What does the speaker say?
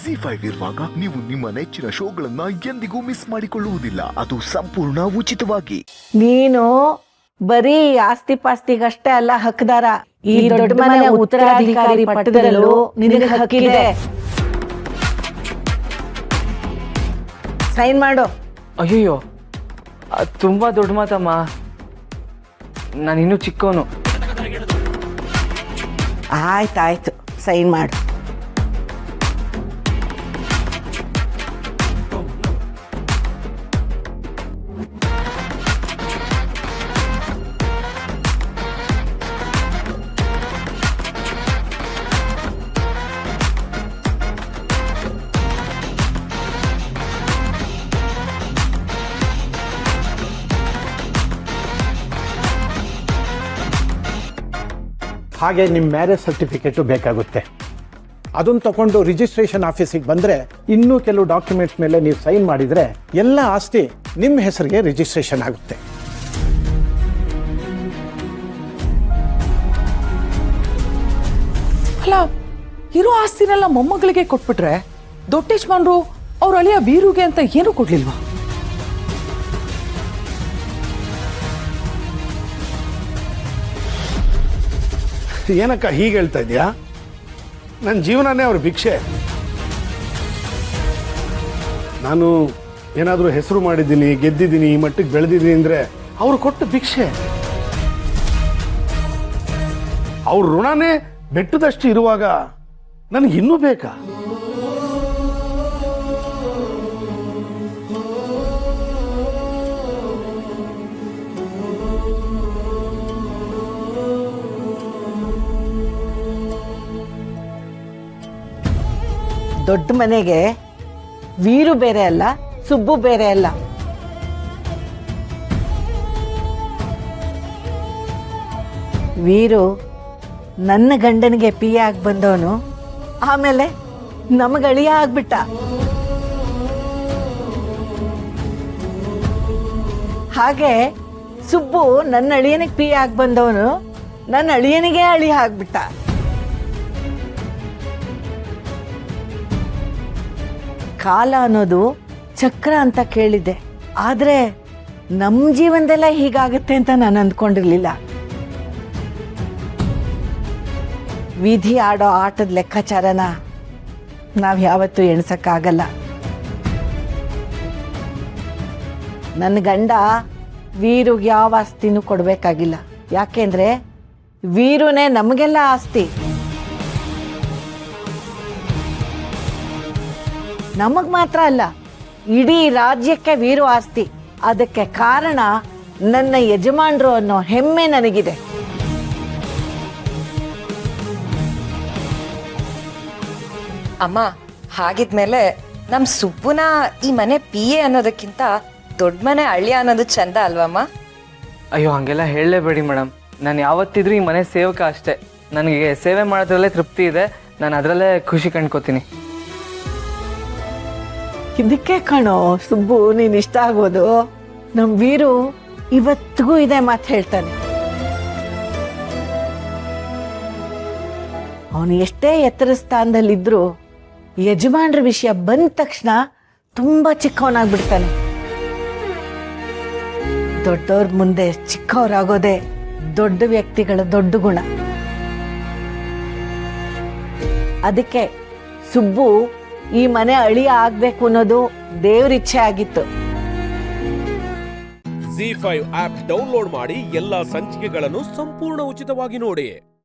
ZEE5 ಇರುವಾಗ ನೀವು ನಿಮ್ಮ ನೆಚ್ಚಿನ ಶೋಗಳನ್ನ ಎಂದಿಗೂ ಮಿಸ್ ಮಾಡಿಕೊಳ್ಳುವುದಿಲ್ಲ. ಅದು ಸಂಪೂರ್ಣ ಉಚಿತವಾಗಿ. ನೀನು ಬರೀ ಆಸ್ತಿ ಪಾಸ್ತಿಗಷ್ಟೇ ಅಲ್ಲ ಹಕ್ಕದಾರ, ಈ ದೊಡ್ಡ ಮನೆ ಉತ್ತರಾಧಿಕಾರಿ ಪಟ್ಟದಲ್ಲೂ ನಿನಗೆ ಹಕ್ಕಿದೆ. ಸೈನ್ ಮಾಡು. ಅಯ್ಯಯ್ಯೋ, ತುಂಬಾ ದೊಡ್ಡ ಮಾತಮ್ಮ. ನಾನಿನ್ನೂ ಚಿಕ್ಕವನು. ಆಯ್ತಾಯ್ತು, ಸೈನ್ ಮಾಡು. ಹಾಗೆ ನಿಮ್ಮ ಮ್ಯಾರೇಜ್ ಸರ್ಟಿಫಿಕೇಟು ಬೇಕಾಗುತ್ತೆ. ಅದನ್ನು ತಗೊಂಡು ರಿಜಿಸ್ಟ್ರೇಷನ್ ಆಫೀಸಿಗೆ ಬಂದರೆ ಇನ್ನೂ ಕೆಲವು ಡಾಕ್ಯುಮೆಂಟ್ಸ್ ಮೇಲೆ ನೀವು ಸೈನ್ ಮಾಡಿದರೆ ಎಲ್ಲ ಆಸ್ತಿ ನಿಮ್ಮ ಹೆಸರಿಗೆ ರಿಜಿಸ್ಟ್ರೇಷನ್ ಆಗುತ್ತೆ. ಅಲ್ಲ, ಇರೋ ಆಸ್ತಿನೆಲ್ಲ ಮೊಮ್ಮಗಳಿಗೆ ಕೊಟ್ಬಿಟ್ರೆ ದೊಡ್ಡ ಯಜಮಾನ್ರು ಅವ್ರ ಅಳಿಯ ವೀರುಗೆ ಅಂತ ಏನೂ ಕೊಡ್ಲಿಲ್ವಾ? ಏನಕ್ಕ ಹೀಗೆ ಹೇಳ್ತಾ ಇದೆಯಾ? ನನ್ನ ಜೀವನನೇ ಅವ್ರ ಭಿಕ್ಷೆ. ನಾನು ಏನಾದರೂ ಹೆಸರು ಮಾಡಿದ್ದೀನಿ, ಗೆದ್ದಿದ್ದೀನಿ, ಈ ಮಟ್ಟಿಗೆ ಬೆಳೆದಿದ್ದೀನಿ ಅಂದರೆ ಅವ್ರು ಕೊಟ್ಟ ಭಿಕ್ಷೆ. ಅವ್ರ ಋಣನೇ ಬೆಟ್ಟದಷ್ಟು ಇರುವಾಗ ನನಗೆ ಇನ್ನೂ ಬೇಕಾ? ದೊಡ್ಡ ಮನೆಗೆ ವೀರು ಬೇರೆ ಅಲ್ಲ, ಸುಬ್ಬು ಬೇರೆ ಅಲ್ಲ. ವೀರು ನನ್ನ ಗಂಡನಿಗೆ ಪಿಯ ಆಗಿ ಬಂದವನು, ಆಮೇಲೆ ನಮಗಳಿಯ ಆಗ್ಬಿಟ್ಟ. ಹಾಗೆ ಸುಬ್ಬು ನನ್ನ ಅಳಿಯನಿಗೆ ಪಿಯ ಆಗಿ ಬಂದವನು, ನನ್ನ ಅಳಿಯನಿಗೆ ಅಳಿಯ ಆಗ್ಬಿಟ್ಟ. ಕಾಲ ಅನ್ನೋದು ಚಕ್ರ ಅಂತ ಕೇಳಿದ್ದೆ, ಆದರೆ ನಮ್ಮ ಜೀವನದೆಲ್ಲ ಹೀಗಾಗುತ್ತೆ ಅಂತ ನಾನು ಅಂದ್ಕೊಂಡಿರ್ಲಿಲ್ಲ. ವಿಧಿ ಆಡೋ ಆಟದ ಲೆಕ್ಕಾಚಾರನ ನಾವು ಯಾವತ್ತೂ ಎಣಿಸಕ್ಕಾಗಲ್ಲ. ನನ್ನ ಗಂಡ ವೀರುಗೆ ಯಾವ ಆಸ್ತಿನೂ ಕೊಡಬೇಕಾಗಿಲ್ಲ. ಯಾಕೆಂದ್ರೆ ವೀರುನೇ ನಮಗೆಲ್ಲ ಆಸ್ತಿ. ನಮಗ್ ಮಾತ್ರ ಅಲ್ಲ, ಇಡೀ ರಾಜ್ಯಕ್ಕೆ ವೀರು ಆಸ್ತಿ. ಅದಕ್ಕೆ ಕಾರಣ ನನ್ನ ಯಜಮಾನ್ರು ಅನ್ನೋ ಹೆಮ್ಮೆ ನನಗಿದೆ. ಅಮ್ಮ, ಹಾಗಿದ್ಮೇಲೆ ನಮ್ ಸುಬ್ಬುನ ಈ ಮನೆ PA ಅನ್ನೋದಕ್ಕಿಂತ ದೊಡ್ಡ ಮನೆ ಅಳಿಯ ಅನ್ನೋದು ಚಂದ ಅಲ್ವಮ್ಮ? ಅಯ್ಯೋ, ಹಂಗೆಲ್ಲ ಹೇಳಲೇಬೇಡಿ ಮೇಡಮ್. ನಾನು ಯಾವತ್ತಿದ್ರೂ ಈ ಮನೆ ಸೇವಕ ಅಷ್ಟೇ. ನನಗೆ ಸೇವೆ ಮಾಡೋದ್ರಲ್ಲೇ ತೃಪ್ತಿ ಇದೆ. ನಾನು ಅದರಲ್ಲೇ ಖುಷಿ ಕಂಡ್ಕೋತೀನಿ. ಇದಕ್ಕೆ ಕಣೋ ಸುಬ್ಬು ನೀನ್ ಇಷ್ಟ ಆಗೋದು. ನಮ್ ವೀರು ಇವತ್ತಿಗೂ ಇದೇ ಮಾತು ಹೇಳ್ತಾನೆ. ಅವನು ಎಷ್ಟೇ ಎತ್ತರ ಸ್ಥಾನದಲ್ಲಿದ್ರು ಯಜಮಾನ್ರ ವಿಷಯ ಬಂದ ತಕ್ಷಣ ತುಂಬಾ ಚಿಕ್ಕವನಾಗ್ಬಿಡ್ತಾನೆ. ದೊಡ್ಡವ್ರ ಮುಂದೆ ಚಿಕ್ಕವರಾಗೋದೇ ದೊಡ್ಡ ವ್ಯಕ್ತಿಗಳ ದೊಡ್ಡ ಗುಣ. ಅದಕ್ಕೆ ಸುಬ್ಬು ಈ ಮನೆ ಅಳಿಯ ಆಗ್ಬೇಕು ಅನ್ನೋದು ದೇವ್ರ ಇಚ್ಛೆ ಆಗಿತ್ತು. ZEE5 ಆಪ್ ಡೌನ್ಲೋಡ್ ಮಾಡಿ ಎಲ್ಲಾ ಸಂಚಿಕೆಗಳನ್ನು ಸಂಪೂರ್ಣ ಉಚಿತವಾಗಿ ನೋಡಿ.